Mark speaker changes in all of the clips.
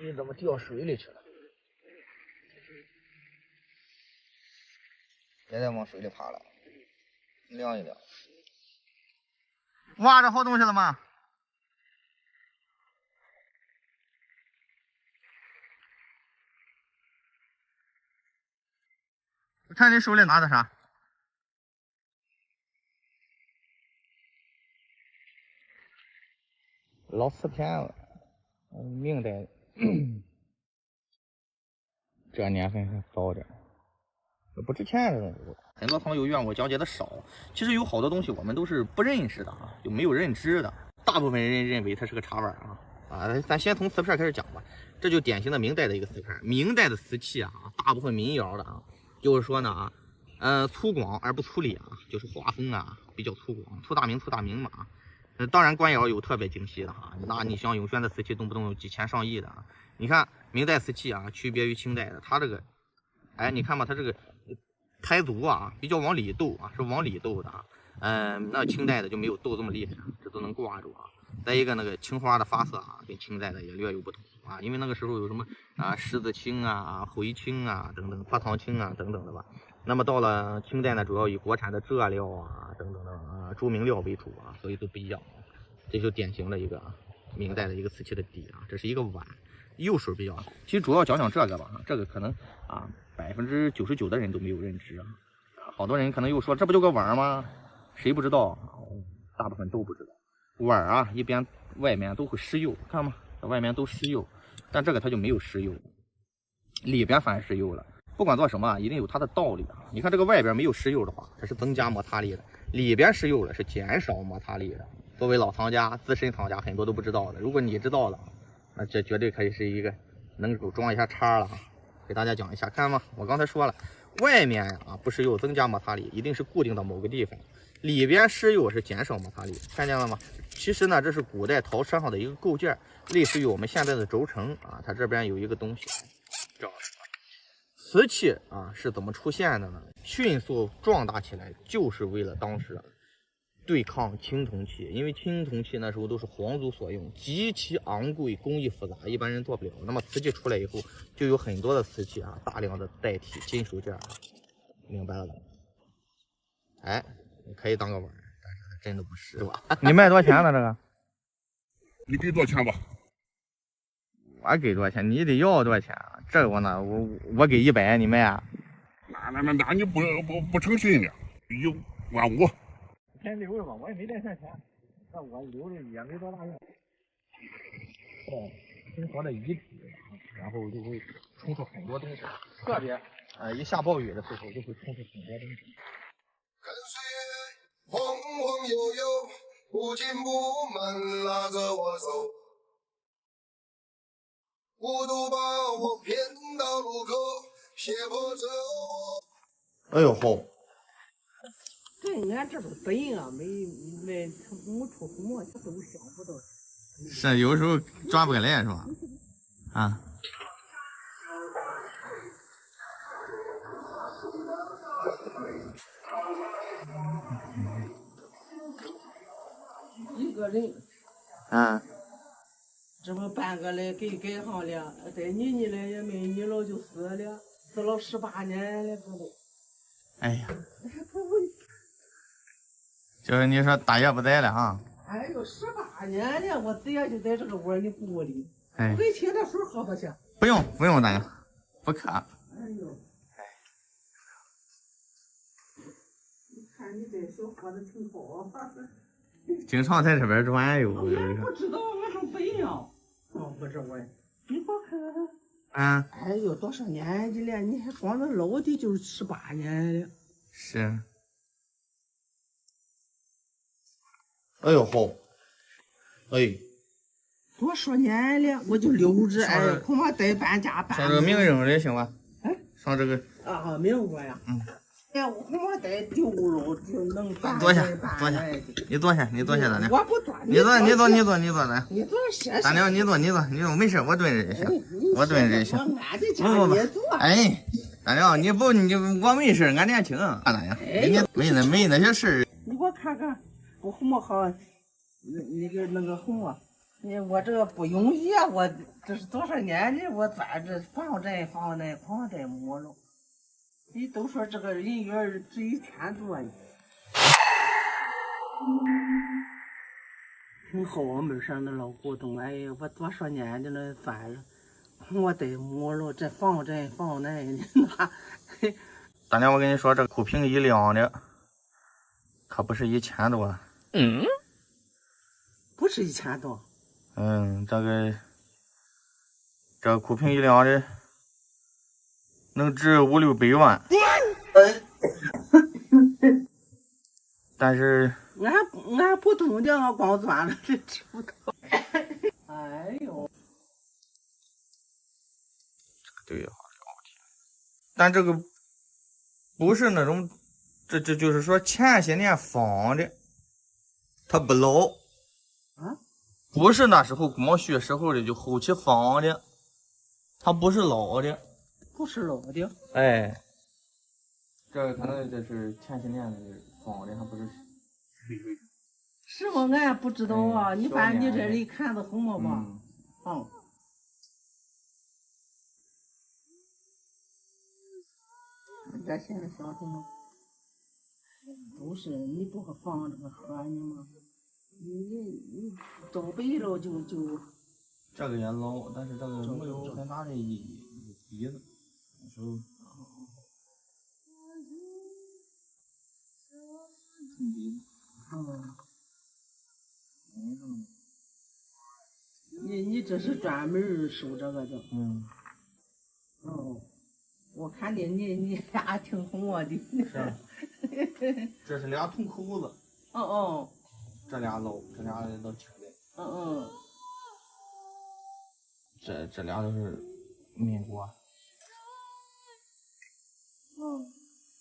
Speaker 1: 你怎么掉水里去了？别再往水里爬了，晾一晾。挖着好东西了吗？我看你手里拿的啥？老瓷片子，明代，这年份还早点，不值钱这东西。很多朋友怨我讲解的少，其实有好多东西我们都是不认识的啊，就没有认知的。大部分人认为它是个茶碗啊，咱先从瓷片开始讲吧。这就典型的明代的一个瓷片。明代的瓷器啊，大部分民窑的啊，就是说呢粗犷而不粗粝啊，就是画风啊比较粗犷，粗大明嘛啊。当然官窑有特别精细的哈，那你像永宣的瓷器动不动有几千上亿的啊。你看明代瓷器啊，区别于清代的，它这个，哎，你看吧，它这个胎足啊比较往里斗啊，是往里斗的啊。那清代的就没有斗这么厉害，这都能挂住啊。再一个那个青花的发色啊，跟清代的也略有不同啊，因为那个时候有什么啊狮子青啊、回青啊等等、花堂青啊等等的吧。那么到了清代呢，主要以国产的蔗料啊等等的著名料为主啊，所以都不一样。这就典型的一个明代的一个瓷器的底啊，这是一个碗，釉水比较好。其实主要讲这个吧，这个可能啊99%的人都没有认知啊。好多人可能又说这不就个碗吗？谁不知道？大部分都不知道。碗啊，一边外面都会施釉，看吗？外面都施釉，但这个它就没有施釉，里边反而施釉了。不管做什么，一定有它的道理啊。你看这个外边没有施釉的话，它是增加摩擦力的；里边施釉了是减少摩擦力的。作为老藏家、资深藏家，很多都不知道的。如果你知道了，那这绝对可以是一个能够装一下叉了啊。给大家讲一下，看吗？我刚才说了，外面啊不施釉增加摩擦力，一定是固定到某个地方；里边施釉是减少摩擦力，看见了吗？其实呢，这是古代陶车上的一个构件，类似于我们现在的轴承啊。它这边有一个东西，这样。瓷器啊是怎么出现的呢？迅速壮大起来，就是为了当时对抗青铜器，因为青铜器那时候都是皇族所用，极其昂贵，工艺复杂，一般人做不了。那么瓷器出来以后，就有很多的瓷器啊，大量的代替金属件，明白了吧？哎，你可以当个碗，但是它真的不是吧？你卖多少钱呢？这个？
Speaker 2: 你给多少钱吧？
Speaker 1: 我给多少钱？你得要多少钱啊？这个呢，我给100，你卖啊？
Speaker 2: 那你不诚信的，15000。
Speaker 1: 先留着吧，我也没带算钱，那我留着也没多大用。清朝的遗址，然后就会冲出很多东西，特别一下暴雨的时候就会冲出很多东西。
Speaker 3: 跟岁月晃晃悠悠，不紧不慢拉着我走。孤独把我骗到路口，胁迫着我。
Speaker 1: 哎呦吼！
Speaker 4: 对，俺这都笨啊，没出什么，这都想不到。
Speaker 1: 是有时候抓不过来是吧？啊。
Speaker 4: 一个人。
Speaker 1: 啊。
Speaker 4: 这么半个来给改行了，再泥了也没泥了就死了，死了18年了这都。
Speaker 1: 哎呀，就是你说大爷不在了哈。
Speaker 4: 哎呦，18年了，我爹就在这个窝里屋里。
Speaker 1: 哎，
Speaker 4: 给请点水喝喝去。
Speaker 1: 不用大爷，不渴。
Speaker 4: 哎呦，你看你这小伙子挺好。
Speaker 1: 经常在这边转悠。
Speaker 4: 俺不知道，俺说不一样。不是我，你给我看看。
Speaker 1: 啊。
Speaker 4: 哎呦，多少年纪了？你还光那老的就是18年了。
Speaker 1: 是。哎呦吼！哎。
Speaker 4: 多少年了，我就留着，哎，恐怕得搬家搬。
Speaker 1: 上这个明扔的行吧？
Speaker 4: 哎，
Speaker 1: 上这个。
Speaker 4: 啊，明过呀。哎呀，我恐怕得丢了，就能搬。
Speaker 1: 坐下，你坐下咱俩。
Speaker 4: 我不坐。
Speaker 1: 你坐咱。
Speaker 4: 你坐
Speaker 1: 谁？咱俩你坐，没事，我蹲着就行，我蹲着就行。
Speaker 4: 不。
Speaker 1: 哎，咱俩我没事，俺年轻，咋呀？没那些事。
Speaker 4: 你给我看看，我红么好？那个红啊，我这个不容易啊！我这是多少年的，我钻这防震防震木了。你都说这个人员值1000多呢，挺好门上的老古董。哎呀，我多少年的那钻着，我得木了，这防震防那的那。
Speaker 1: 当年我跟你说，这个苦平1两的，可不是1000多。
Speaker 4: 不是1000多。
Speaker 1: 这个苦平1两的，能值500-600万。但是
Speaker 4: 俺不懂的，俺光钻了，这知不道。哎呦，
Speaker 1: 对呀，但这个不是那种，这就是说前些年仿的，它不老
Speaker 4: 啊，
Speaker 1: 不是那时候光绪时候的，就后期仿的，它不是老的。
Speaker 4: 不是老的。
Speaker 1: 哎，这个可能这是前些年的仿的，还不是。
Speaker 4: 是吗？俺也不知道啊。你反正你这里看着红么吧？
Speaker 1: 嗯。
Speaker 4: 这现在小什么？都是你不是放这个盒呢吗？你找白了就。
Speaker 1: 这个也老，但是这个没有很大的意义，鼻子，有时候。
Speaker 4: 你这是专门收这个的。哦，我看你俩挺红我的。
Speaker 1: 是。这是俩铜口子。
Speaker 4: 哦。
Speaker 1: 这俩老，这俩都轻的。这俩都是民国。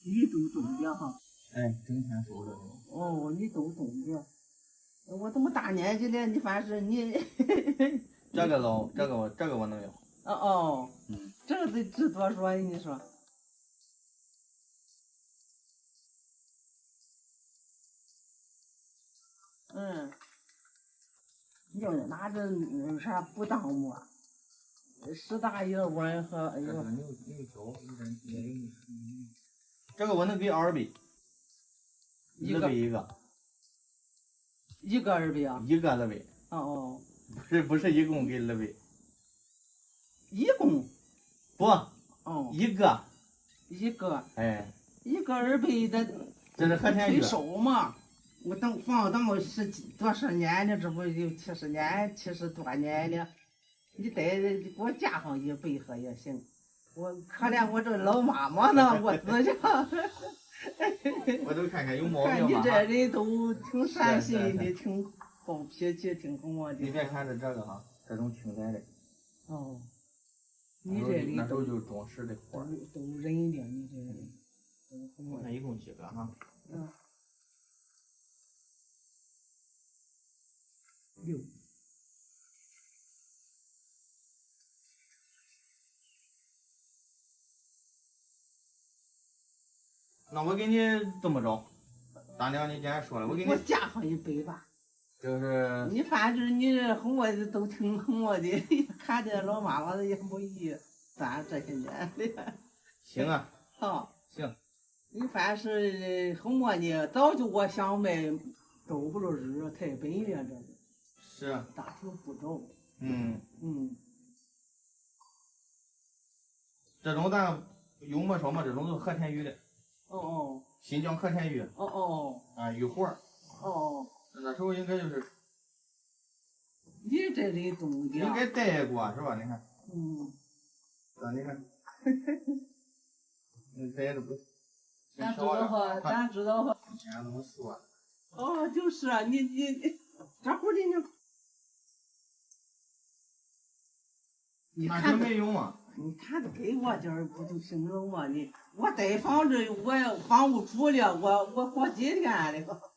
Speaker 4: 你都懂的哈。
Speaker 1: 哎，整天收着。
Speaker 4: 哦，你都懂的。我这么大年纪了，你反正是你。
Speaker 1: 这个老，这个我能要。
Speaker 4: 这个得值多少？你说？要是拿着那啥不当么，10大爷碗和哎呦。
Speaker 1: 这是牛角，这个我能给200。200一个。
Speaker 4: 一个200啊？
Speaker 1: 一个200。
Speaker 4: 哦。
Speaker 1: 不是一共给200。
Speaker 4: 一共？
Speaker 1: 不。一个。
Speaker 4: 一个。
Speaker 1: 哎。
Speaker 4: 一个200的。
Speaker 1: 这是和田玉。
Speaker 4: 忒少嘛？我等多少年了，这不有70年70多年了，你得给我加上100盒也行。我可怜我这老妈妈呢，我自己。
Speaker 1: 我都看看有毛病吗？
Speaker 4: 看你这人都挺善心的，挺好脾气，挺跟我的。
Speaker 1: 你别看这个哈，这种清代的。
Speaker 4: 哦。你这里
Speaker 1: 那时候就是装饰的活。
Speaker 4: 都忍的，你这人。
Speaker 1: 我看一共几个哈
Speaker 4: ？6。
Speaker 1: 那我给你这么着，大娘，你既然说了，我
Speaker 4: 加上100吧。
Speaker 1: 就是
Speaker 4: 你反正你哄我的都挺哄我的，看着老妈妈的也不易，咱这些年的。
Speaker 1: 行啊。
Speaker 4: 好。
Speaker 1: 行。
Speaker 4: 你反正是哄我呢，早就我想买，找不着人，太笨了这个。
Speaker 1: 是。
Speaker 4: 大手不着。
Speaker 1: 这种咱有没说嘛？这种都是和田玉的。新疆和田玉。玉环。那时候应该就是。
Speaker 4: 你这里懂的。
Speaker 1: 应该戴过是吧？你看。你看。戴的不。
Speaker 4: 咱知道哈，咱知道哈。
Speaker 1: 以前怎么说？
Speaker 4: 就是啊，你这会儿的你看
Speaker 1: 没用啊。
Speaker 4: 你看着给我点儿不就行了吗？我带房子，我房屋住了，我活几天了。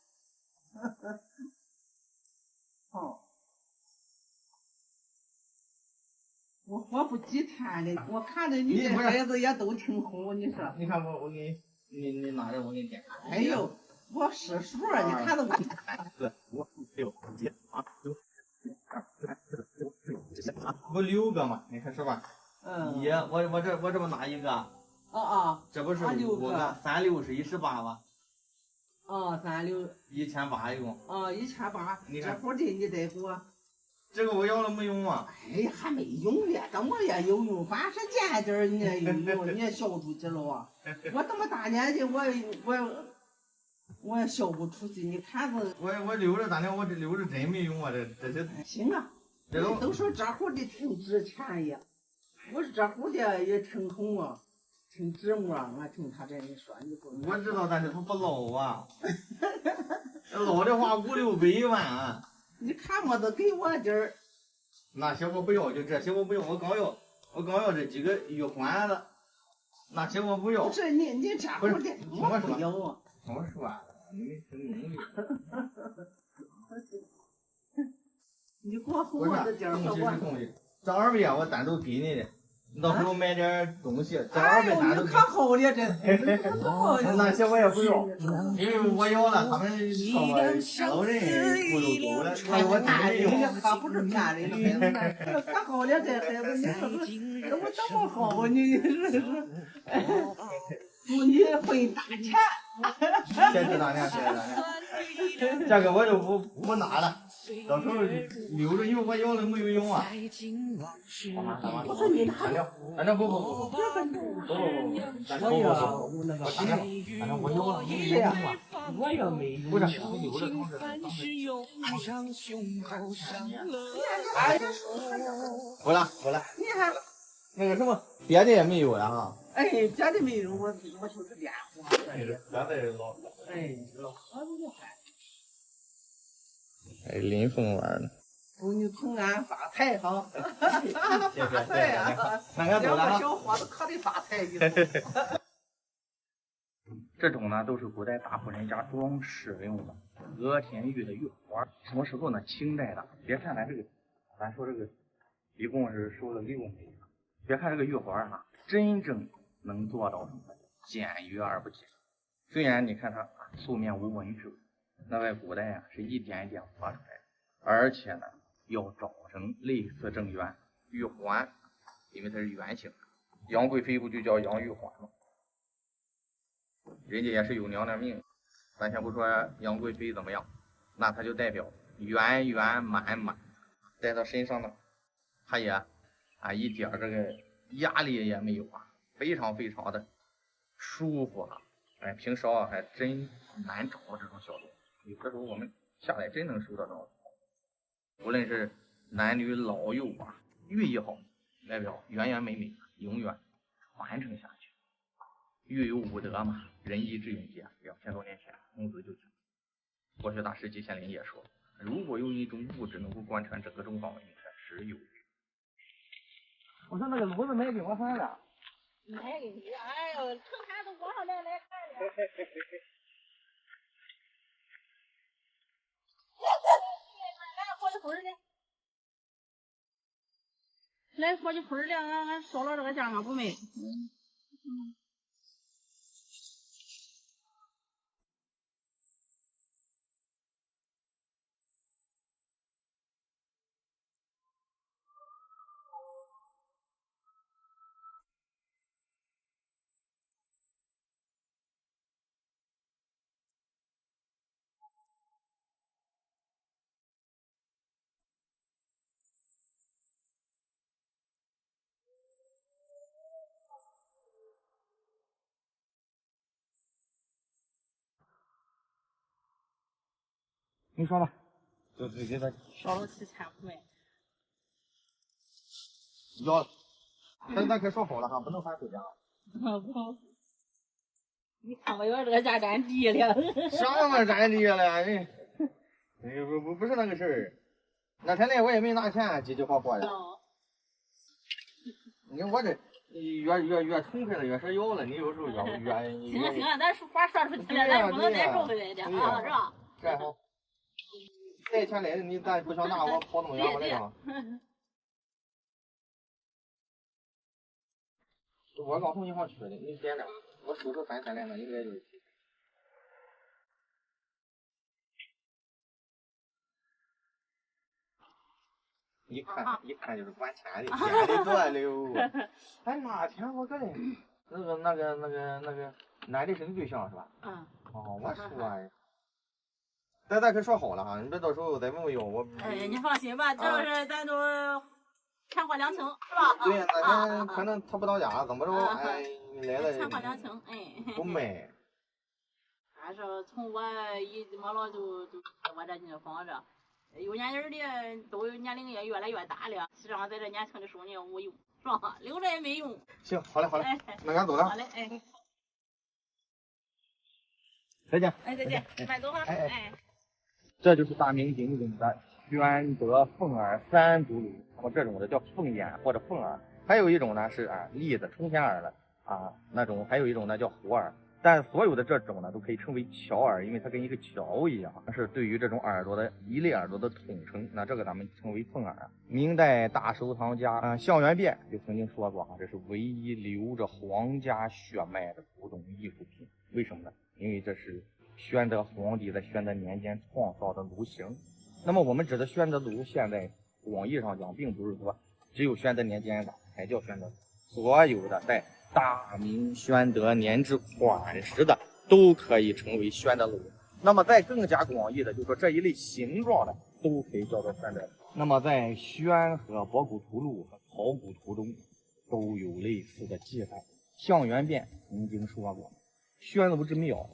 Speaker 4: 我活不几天了。我看着你这孩子也都挺好，你说。
Speaker 1: 你看我给你拿着，我给你点。
Speaker 4: 哎呦，我识数啊！你看着我。
Speaker 1: 4、5、6、7、8、9、10、11、12、13。不6个嘛？你看是吧？
Speaker 4: 嗯。
Speaker 1: 我这不拿一个？
Speaker 4: 啊，
Speaker 1: 这不是
Speaker 4: 6
Speaker 1: 5个，36是18吧？
Speaker 4: 36。
Speaker 1: 1800一共。
Speaker 4: 1800。
Speaker 1: 你看
Speaker 4: 这会儿的你得给我。
Speaker 1: 这个我要了没用啊？
Speaker 4: 哎，还没用呢，怎么也有用？反正见点儿你也有用，你也销出去了啊！我这么大年纪，我也销不出去，你看着。
Speaker 1: 我留着咋的？我这留着真没用啊！这些。
Speaker 4: 行啊，
Speaker 1: 这
Speaker 4: 都说这会儿的挺值钱呀。我说这会儿的也挺红啊，挺纸膜啊。我听他这一说，你不。
Speaker 1: 我知道，但是他不捞啊。捞的话500-600万。
Speaker 4: 你看么子给我点儿。
Speaker 1: 那些我不要，就这些我不要，我刚要这几个玉环子，那些我不要。
Speaker 4: 不是你这会儿的我不要啊。
Speaker 1: 听我说，你没听明白。
Speaker 4: 你给我哄我这点儿和我。
Speaker 1: 这200啊，我单独给你的，你到时候买点东西，这200单独。
Speaker 4: 可好了，这。
Speaker 1: 那些我也不要，因为我要了，他们说我老人不都走了，我真没用。
Speaker 4: 可不是骗人的孩子，可好了，这孩子，你说我怎么好你说。祝你会大钱。
Speaker 1: 谢谢大娘，谢谢大娘。这个我就不拿了，到时候留着，因为我要了没有用啊。
Speaker 4: 我说你拿。
Speaker 1: 反正不，咱我要了没有用啊。
Speaker 4: 我也没用。
Speaker 1: 不是，你留着同志。回来。
Speaker 4: 你看。
Speaker 1: 那个什么，别的也没有了哈。
Speaker 4: 哎，别的没有，我就是莲花。
Speaker 1: 别的老。
Speaker 4: 老好厉害。
Speaker 1: 林凤玩呢。
Speaker 4: 祝你平安发财哈！
Speaker 1: 谢谢啊！两
Speaker 4: 个小伙子可得发财的。
Speaker 1: 这种呢都是古代大户人家装饰用的额田玉的玉环，什么时候呢？清代的。别看咱这个，咱说这个一共是收了6枚。别看这个玉环啊，真正能做到什么？简约而不简。虽然你看它素面无纹饰，那在古代啊是一点一点画出来的，而且呢要找成类似正圆玉环，因为它是圆形的。杨贵妃不就叫杨玉环吗？人家也是有娘娘命，咱先不说杨贵妃怎么样，那它就代表圆圆满满，戴到身上呢，它也一点这个压力也没有啊，非常非常的舒服啊！哎，平时啊还真难找这种小东西，有的时候我们下来真能收到这种。无论是男女老幼啊，寓意好，代表圆圆美美，永远传承下去。玉有五德嘛，仁义智勇节，2000多年前孔子就讲。国学大师季羡林也说，如果有一种物质能够贯穿整个中华文明，实有余。我说那个炉子买给我算了。
Speaker 5: 买给你，哎呦，成天都往上来看了。来火鸡腿的，来火鸡腿的，俺烧了这个酱俺不卖。
Speaker 1: 你说吧，就给他
Speaker 5: 烧了7000不卖。
Speaker 1: 要了，咱可说好了哈，不能反手价。
Speaker 5: 你看我要这个价占地了。
Speaker 1: 啥嘛占地了？不是那个事儿。那天那我也没拿钱，唧唧火火的。你看我这越痛快了，越是要了。你有时候越
Speaker 5: 行了行了，咱话说出去了，咱不能再说回来的啊，是吧？
Speaker 1: 这好。带钱来的你咱不想拿，我跑那么远我来干。我刚从银行取的，你点点，我收个3天来，那应该就。一看就是管钱的，钱的多溜。哎，那天我搁那男的是你对象是吧？
Speaker 5: 嗯。
Speaker 1: 哦，我说呀，咱可说好了哈，你别到时候再问我我。
Speaker 5: 哎，你放心吧，这要是咱都钱货两清，是吧？
Speaker 1: 对呀，那天可能他不到家，怎么着？哎，来了。
Speaker 5: 钱货两清，哎。
Speaker 1: 不卖。
Speaker 5: 俺说从我一没了就我这进房子，有年龄的都有年龄也越来越大了，让在这年轻的时候你也没用，是吧？留着也没用。
Speaker 1: 行，好嘞好嘞，那俺走了。
Speaker 5: 好嘞，哎。
Speaker 1: 再见。
Speaker 5: 哎，再见，慢走哈。哎。
Speaker 1: 这就是大名鼎鼎的宣德凤耳三足驴，那么这种的叫凤眼或者凤耳，还有一种呢是栗子冲天耳的那种，还有一种呢叫虎耳。但所有的这种呢都可以称为桥耳，因为它跟一个桥一样，是对于这种耳朵的一类耳朵的统称。那这个咱们称为凤耳。明代大收藏家项元汴就曾经说过这是唯一流着皇家血脉的古董艺术品。为什么呢？因为这是宣德皇帝在宣德年间创造的炉形。那么我们指的宣德炉，现在广义上讲，并不是说只有宣德年间的才叫宣德炉，所有的带大明宣德年制款式的都可以称为宣德炉。那么再更加广义的，就是说这一类形状的都可以叫做宣德炉。那么在《宣和博古图录》和《考古图》中都有类似的记载。项元汴曾经说过，宣炉之妙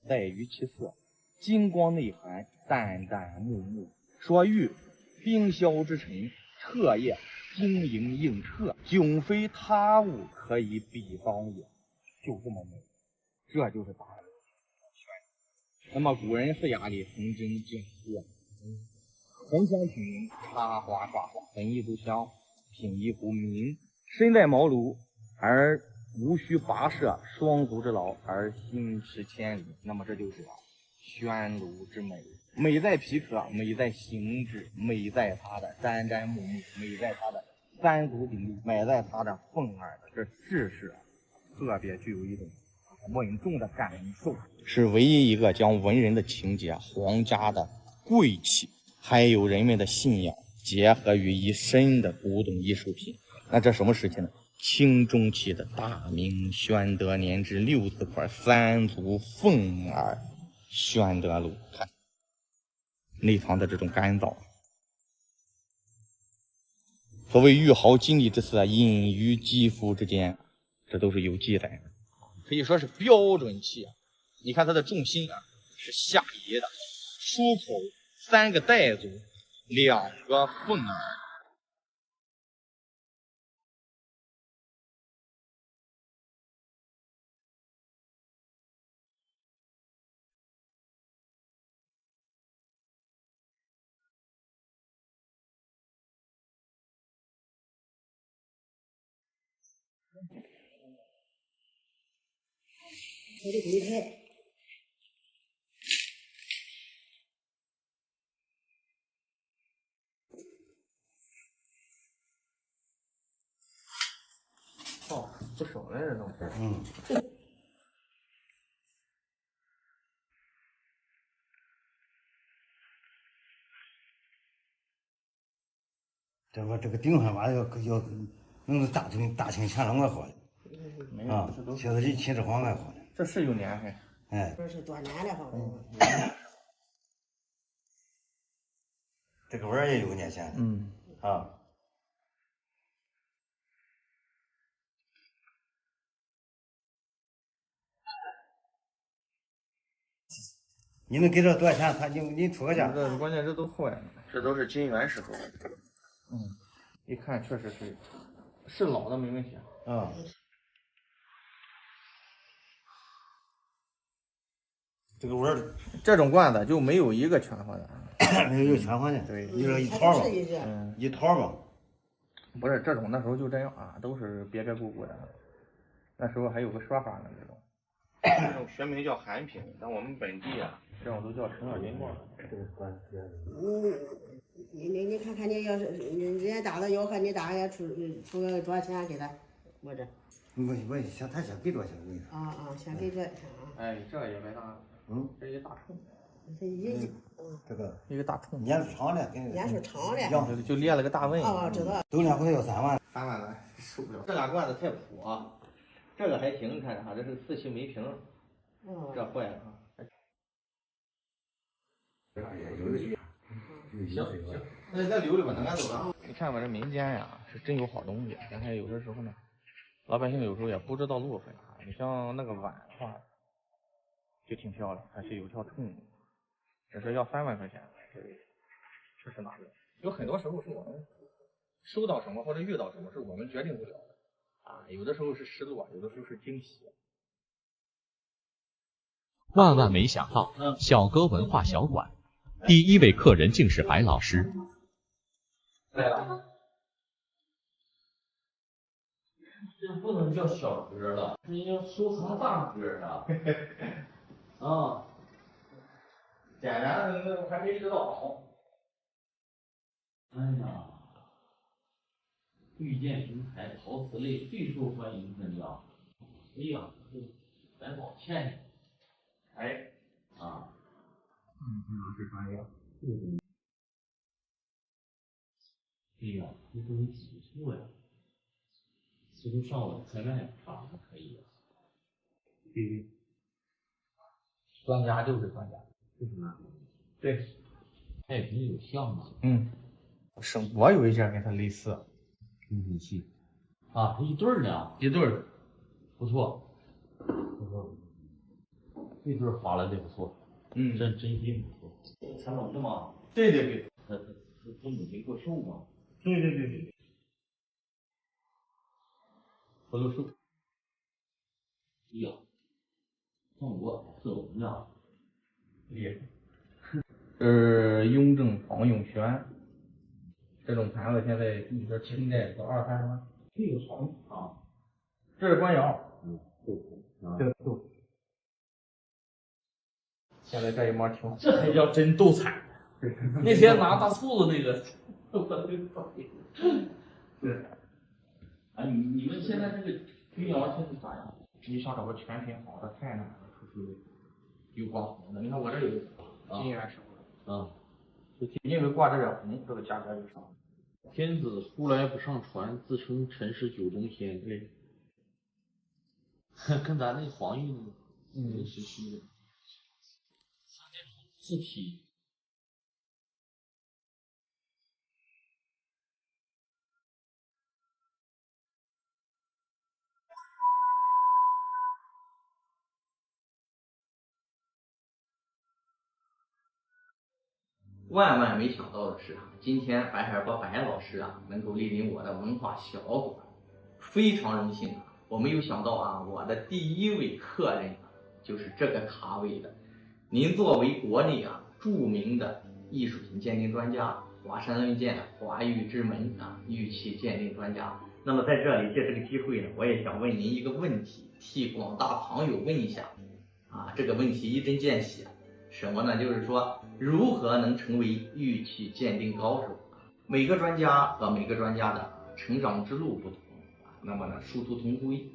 Speaker 1: 在于其色，金光内含，淡淡木木，说遇冰消之尘，彻夜晶莹映澈，迥非他物可以比方也。就这么美，这就是大明宣。那么古人四雅里曾经讲过，焚香品茗，插花挂画，焚一炷香，品一壶茗，身在茅庐而无需跋涉双足之劳而心驰千里。那么这就是宣炉之美，美在皮壳，美在形制，美在它的沾沾木木，美在它的三足鼎立，美在它的凤耳的这制式，特别具有一种稳重的感受，是唯一一个将文人的情节、皇家的贵气，还有人们的信仰结合于一身的古董艺术品。那这什么时期呢？清中期的大明宣德年制6字块三足凤耳宣德炉，看内藏的这种干燥，所谓玉毫金粒之色，隐于肌肤之间，这都是有记载的，可以说是标准器。你看它的重心是下移的，出口3个带足，2个凤耳。
Speaker 4: 我的柜台。
Speaker 1: 不少了这东西。
Speaker 6: 这个顶上吧要能大清乾隆还好
Speaker 1: 没有，这都
Speaker 6: 现在比秦始皇还好呢。
Speaker 1: 这是有年份。
Speaker 6: 哎，
Speaker 4: 这是多年了，好多。
Speaker 6: 这个玩意儿也有年限的。你们给这多少钱？你出个价。
Speaker 1: 这关键这都坏了，这都是金元时候。一看确实是老的没问题。
Speaker 6: 这个玩意儿，
Speaker 1: 这种罐子就没有一个全换的。
Speaker 6: 没有全换的。
Speaker 1: 对，
Speaker 6: 你说一套嘛，一套嘛。
Speaker 1: 不是这种，那时候就这样都是别鼓鼓的。那时候还有个说法呢，这种学名叫韩品，但我们本地这种都叫陈耳金罐。
Speaker 4: 你看看，你要是人家大子要和你大爷出个多少钱给他，我这。
Speaker 6: 我想他先给多少钱给你。
Speaker 4: 先给这。
Speaker 1: 哎，这也白大了。这一大冲。
Speaker 6: 这个
Speaker 1: 一个大虫，
Speaker 6: 年数长的，
Speaker 7: 年数长的，
Speaker 1: 就裂了个大纹。
Speaker 7: 哦，知道。
Speaker 6: 都两回要3万
Speaker 1: ，3万了，受不了。这俩罐子太普啊，这个还行，你看哈，这是4期梅瓶，这坏了啊。行，那留着吧，咱走了。你看吧，这民间呀是真有好东西，但是有的时候呢，老百姓有时候也不知道路费啊。你像那个碗的话，就挺漂亮，还是有条虫，只是要3万块钱，这是哪个？有很多时候是我们收到什么或者遇到什么是我们决定不了的啊，有的时候是失落，有的时候是惊喜。
Speaker 8: 万万没想到，小哥文化小馆第1位客人竟是白老师。
Speaker 1: 来了，
Speaker 9: 这不能叫小哥了，这要收藏大哥啊！啊，
Speaker 1: 显然还没知道。
Speaker 9: 哎呀，绿箭平台陶瓷类最受欢迎分量。哎呀，咱老欠你。
Speaker 1: 哎，
Speaker 9: 啊，
Speaker 1: 是专业。
Speaker 9: 哎呀，你不能起错呀，从上往前面长还可以。
Speaker 1: 专家就是专家，
Speaker 9: 为什么？
Speaker 1: 对，
Speaker 9: 他也挺有像嘛。
Speaker 1: 我有一件跟他类似，
Speaker 9: 真品器啊，这一对儿呢，
Speaker 1: 一对儿，
Speaker 9: 不错，不错，这对儿划拉的不错，真心不错。陈老师嘛，
Speaker 1: 对对对，
Speaker 9: 他母亲过寿嘛，
Speaker 1: 对，
Speaker 9: 回头寿。哎呀，中国是我们家
Speaker 1: 厉害。这是雍正仿永泉，这种盘子现在你说清代到2-3万。
Speaker 9: 这个好啊，
Speaker 1: 这是官窑，
Speaker 9: 对，
Speaker 1: 现在这一模挺好。
Speaker 9: 这才叫真斗彩。那天拿大醋的那个，我的
Speaker 1: 对。
Speaker 9: 啊，你们现在这个钧窑现在咋样？
Speaker 1: 你想找个全品好的太难了，出去有挂红的。你看我这有金元石
Speaker 9: 啊，
Speaker 1: 因为挂这点红，这个价格就上了。
Speaker 9: 天子出来不上船，自称陈氏九重天。
Speaker 1: 对，
Speaker 9: 跟咱那黄玉那个时期的，像这种字体。
Speaker 1: 万没想到的是啊，今天白海波白老师啊能够莅临我的文化小馆，非常荣幸啊！我没有想到啊，我的第1位客人就是这个咖位的。您作为国内啊著名的艺术品鉴定专家，华山论剑、华玉之门啊玉器鉴定专家，那么在这里借这个机会呢，我也想问您一个问题，替广大朋友问一下啊，这个问题一针见血。什么呢？就是说，如何能成为玉器鉴定高手？每个专家和每个专家的成长之路不同，那么呢，殊途同归，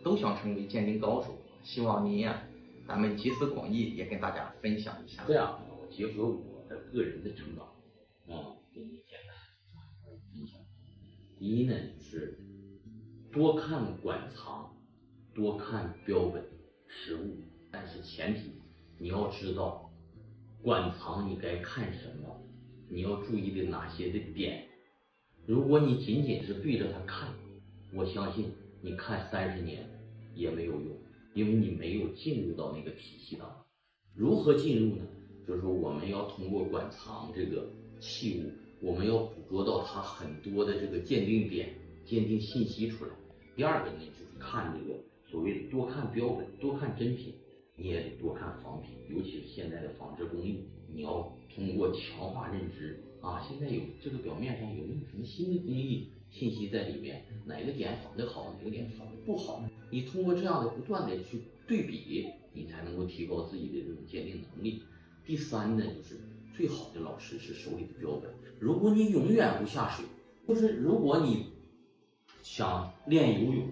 Speaker 1: 都想成为鉴定高手。希望您呀，咱们集思广益，也跟大家分享一下。
Speaker 9: 这样，结合我的个人的成长给你简单分享。第一呢，就是多看馆藏，多看标本实物，但是前提你要知道馆藏你该看什么，你要注意的哪些的点。如果你仅仅是对着它看，我相信你看30年也没有用，因为你没有进入到那个体系当中。如何进入呢？就是说我们要通过馆藏这个器物，我们要捕捉到它很多的这个鉴定点、鉴定信息出来。第二个呢，就是看这个所谓的多看标本，多看真品，你也得多看仿品，尤其是现在的仿制工艺，你要通过强化认知啊，现在有这个表面上有没有什么新的工艺信息在里面，哪个点仿得好，哪个点仿得不好，你通过这样的不断的去对比，你才能够提高自己的这种鉴定能力。第三呢，就是最好的老师是手里的标本。如果你永远不下水，就是如果你想练游泳，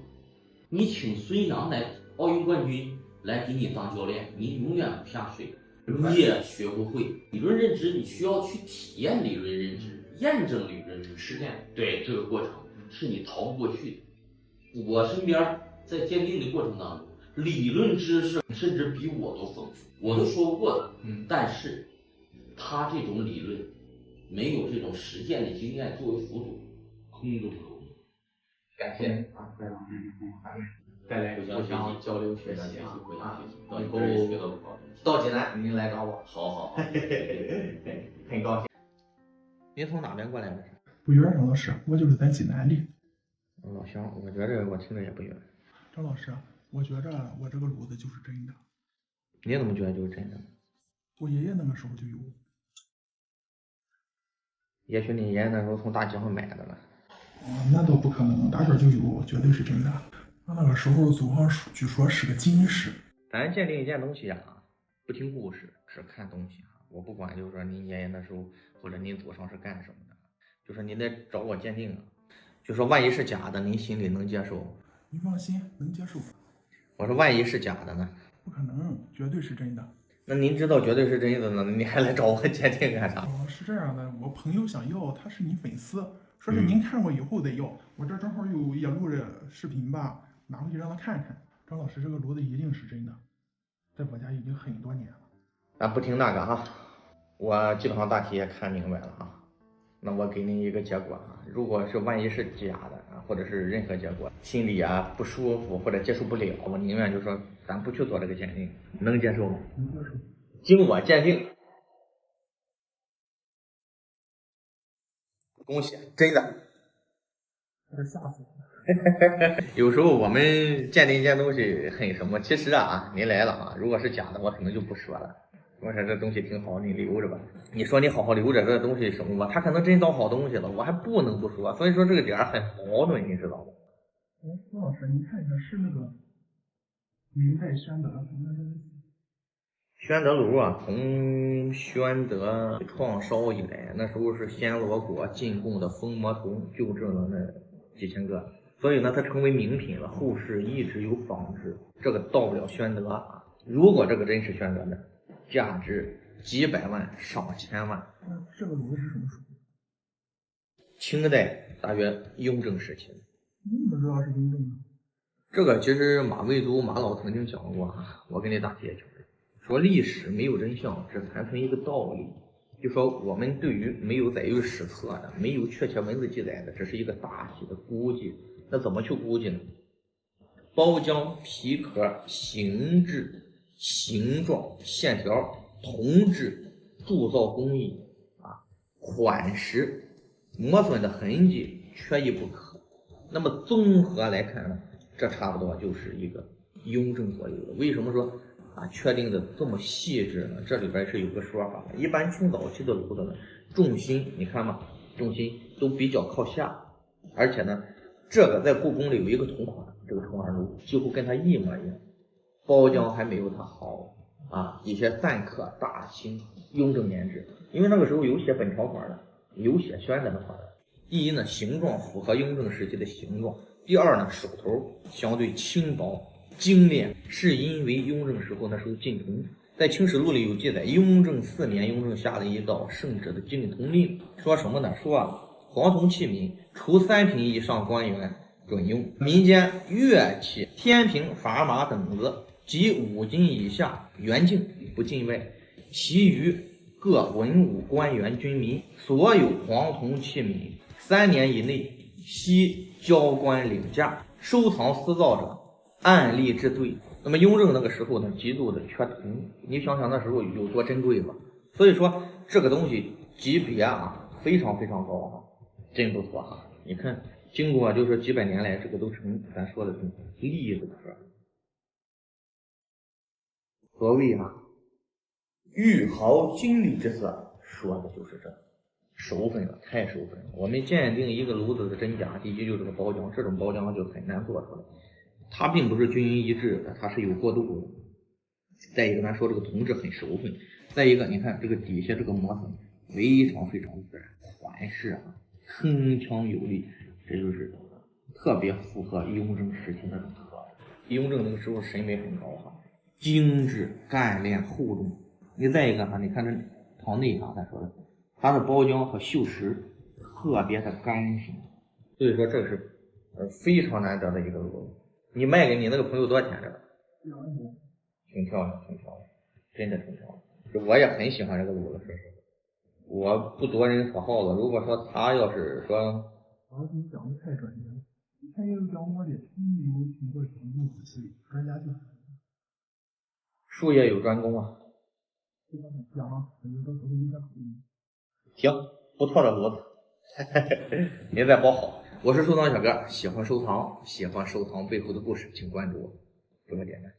Speaker 9: 你请孙杨来奥运冠军来给你当教练，你永远不下水，你也学不会。理论认知你需要去体验理论认知，验证理论认知，实践。对，这个过程是你逃不过去的。我身边在鉴定的过程当中，理论知识甚至比我都丰富，我都说不过他。但是他这种理论没有这种实践的经验作为辅助，空中楼。
Speaker 1: 感谢啊，再来互相交流学习啊，以后到济南您来找我。
Speaker 9: 好，
Speaker 1: 很高兴。您从哪边过来的？
Speaker 7: 不远，张老师，我就是在济南的。
Speaker 1: 老乡，我觉着我听着也不远。
Speaker 7: 张老师，我觉着我这个炉子就是真的。
Speaker 1: 你怎么觉得就是真的？
Speaker 7: 我爷爷那个时候就有。
Speaker 1: 也许你爷爷那时候从大街上买的了。
Speaker 7: 那倒不可能，大这就有，绝对是真的。那个时候祖上据说是个金石。
Speaker 1: 咱鉴定一件东西啊，不听故事，是看东西啊。我不管，就是说您爷爷那时候或者您祖上是干什么的，就是您得找我鉴定啊。就说万一是假的，您心里能接受？
Speaker 7: 你放心，能接受。
Speaker 1: 我说万一是假的呢？
Speaker 7: 不可能，绝对是真的。
Speaker 1: 那您知道绝对是真的呢，你还来找我鉴定干啥？
Speaker 7: 是这样的，我朋友想要，他是你粉丝，说是您看过以后再要。我这正好也录着视频吧，拿回去让他看看。张老师，这个炉子一定是真的，在我家已经很多年了。
Speaker 1: 咱不听那个哈，我基本上大体也看明白了哈。那我给您一个结果啊，如果是万一是假的啊，或者是任何结果，心里啊不舒服或者接受不了，我宁愿就说咱不去做这个鉴定，能接受吗？
Speaker 7: 能接受。
Speaker 1: 经我鉴定，恭喜，真的。
Speaker 7: 这吓死我！
Speaker 1: 有时候我们鉴定一件东西很什么，其实啊，您来了啊，如果是假的，我可能就不说了。我说这东西挺好，你留着吧。你说你好好留着这东西什么吧，他可能真当好东西了，我还不能不说。所以说这个点很矛盾，你知道吗？
Speaker 7: 张老师，你看一下，是那个明代宣德。
Speaker 1: 宣德炉啊，从宣德创烧以来，那时候是暹罗国进贡的封魔铜，就这么那几千个，所以呢，它成为名品了。后世一直有仿制，这个到不了宣德啊。如果这个真是宣德的，价值几百万上千万。
Speaker 7: 这个炉子是什么时候？
Speaker 1: 清代大约雍正时期。
Speaker 7: 你怎么知道是雍正呢？
Speaker 1: 这个其实马未都马老曾经讲过啊，我跟你大体也讲过，说历史没有真相，只残存一个道理。就说我们对于没有载入史册的、没有确切文字记载的，这是一个大体的估计。那怎么去估计呢？包浆、皮壳、形制、形状、线条、铜质、铸造工艺啊、款式、磨损的痕迹，缺一不可。那么综合来看呢，这差不多就是一个雍正左右的。为什么说啊确定的这么细致呢？这里边是有个说法的。一般清早期的炉子呢，重心你看嘛，重心都比较靠下，而且呢，这个在故宫里有一个同款，这个重耳炉几乎跟它一模一样，包浆还没有它好啊。一些赞刻大清雍正年制，因为那个时候有写本朝款的，有写宣德的款的。第一呢，形状符合雍正时期的形状；第二呢，手头相对轻薄精炼，是因为雍正时候那时候禁铜。在《清史录》里有记载，雍正4年，雍正下了一道圣旨的禁铜令，说什么呢？说黄铜器皿除3品以上官员准用，民间乐器、天平、砝码等子及5斤以下原境不禁外，其余各文武官员军民所有黄铜器皿3年以内悉交官领价，收藏私造者按例治罪。那么雍正那个时候呢，极度的缺铜，你想想那时候有多珍贵吧？所以说这个东西级别啊非常非常高啊，真不错哈。你看，经过就是几百年来，这个都成咱说的是例子壳。所谓啊玉毫金缕之色，说的就是这熟分了，太熟分了。我们鉴定一个炉子的真假，第一就是这个包浆，这种包浆就很难做出来，它并不是均匀一致的，它是有过渡的。再一个，咱说这个铜质很熟分。再一个，你看这个底下这个磨损非常非常自然，款式啊铿锵有力，这就是特别符合雍正时期那种特点。雍正那个时候审美很高哈，精致干练厚重，你再一个哈，你看这汤内哈，咱说的，它的包浆和锈蚀特别的干净，所以说这是非常难得的一个炉子。你卖给你那个朋友多少钱？这个挺漂亮，挺漂亮，真的挺漂亮。我也很喜欢这个炉子，说实话，我不夺人所好的。如果说他要是说，
Speaker 7: 你讲的太专业了。以前也有讲过的，你有听过什么炉子系专家就是
Speaker 1: 术业有专攻啊。
Speaker 7: 这方面讲了，感觉到时候有点考虑。
Speaker 1: 行，不错的炉子，您再包好。我是收藏小哥，喜欢收藏，喜欢收藏背后的故事，请关注我，多点赞。